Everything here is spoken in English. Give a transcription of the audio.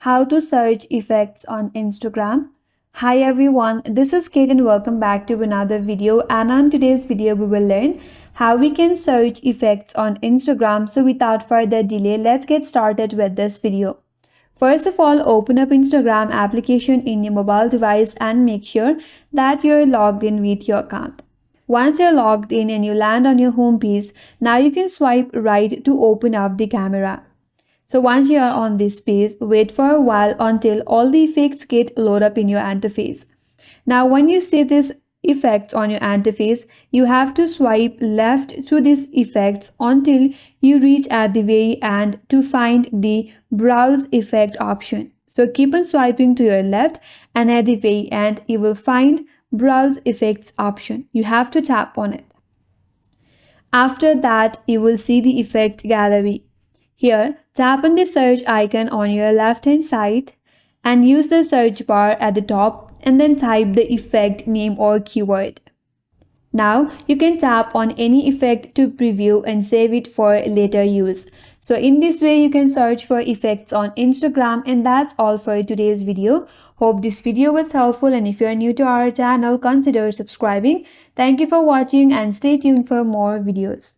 How to search effects on Instagram. Hi everyone, this is Kate and welcome back to another video, and on today's video we will learn how we can search effects on Instagram. So without further delay, let's get started with this video. First of all, open up Instagram application in your mobile device and make sure that you're logged in with your account. Once you're logged in and you land on your home page, now you can swipe right to open up the camera. So once you are on this page, wait for a while until all the effects get loaded up in your interface. Now when you see this effects on your interface, you have to swipe left to these effects until you reach at the very end to find the browse effect option. So keep on swiping to your left and at the very end you will find browse effects option. You have to tap on it. After that, you will see the effect gallery. Here, tap on the search icon on your left hand side and use the search bar at the top and then type the effect name or keyword. Now, you can tap on any effect to preview and save it for later use. So in this way, you can search for effects on Instagram, and that's all for today's video. Hope this video was helpful, and if you are new to our channel, consider subscribing. Thank you for watching and stay tuned for more videos.